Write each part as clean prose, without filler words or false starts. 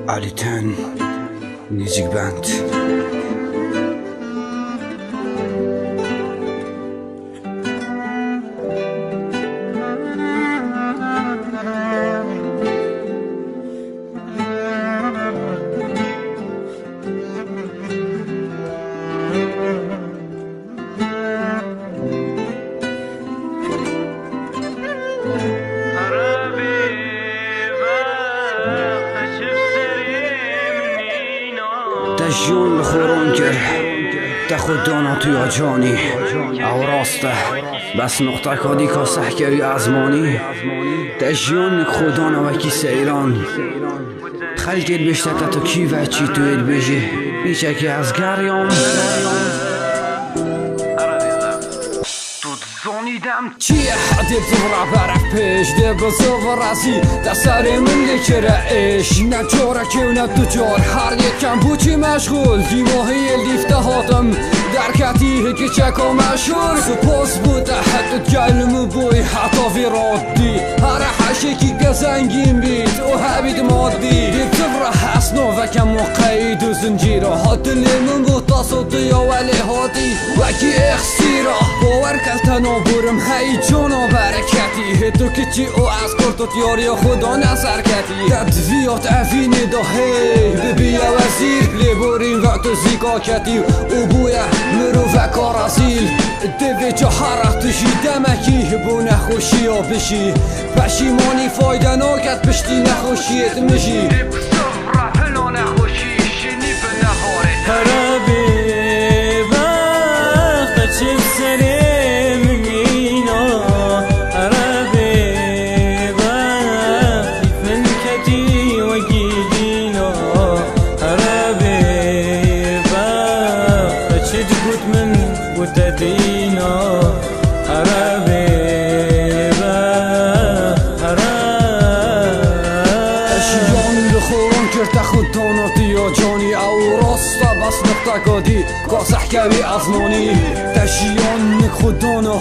علیتن نیجیک بند جون بخورون که تخود دانا توی آجانی او راسته بس نقطه کادی که سحکوی ازمانی تجیون خودانا وکی سیران خلقت بشته تا کی و چی توید بجی بیچه که از گریان چیه حدی بزورا برک پیش ده بزور رازی ده سر من لکره ایش نجاره که و ندجار هر یکم بوچی مشغول دیماهی لیفته هاتم در کتیه که چکا مشهور سپاس بوده حتی جلم بوی حتی ویرادی هر حشکی که زنگین بید و حبید مادی ده بزور حسنو و کم و قید و زنجیره حتی لیمون بود تصدی ولی هاتی وکی اخسیره باور کلتنا برم هی جانا برکتی تو که چی او از کرد و تیاری خدا نظر کتی تدویات افینه دا هی ببیا وزیر لیبورین وقت زیگا کتی او بویا مرو و کارازیل دوی جا حرقتشی دمکی بو نخوشی یا بشی پشیمانی فایده ناکت پشتی نخوشیت میشی صبره پلا نخوشی شنی به نهاره حرابی وقت چه سری جانی او راسته بس نقطه کادی کاسح کبی ازمانی تشیان نک خودانا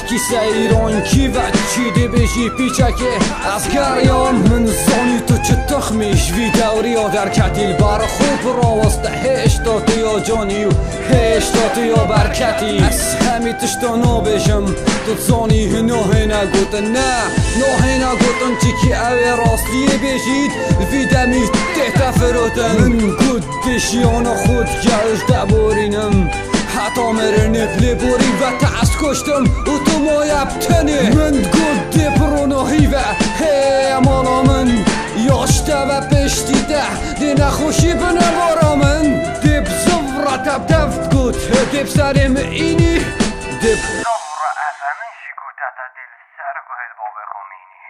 یکی سیران کی و چیده بشی پیچه که از گریان من زانی تو چه تخمیش وی دوری ها در کتیل بر خوب راوسته هشتاتی یا جانی و هشتاتی یا برکتی از همی تشتا نابشم تو زانی نوه نگوتن نه نوه نگوتن چی که اوی راستیه بشید وی دمی ده تفروتن من گود دشیانا خود گلش دبورینم حتی مرنت لیبوری و تاس کشتم و تو مایبتنی من گود دی پرونو هیوه هی مالا من یاشته و پشتی ده دی نخوشی بنوارا من دی بزوره تب دفت گود دی بسرم اینی دی بزوره افمن شکوته تا دل سر گوهد بابه خامینی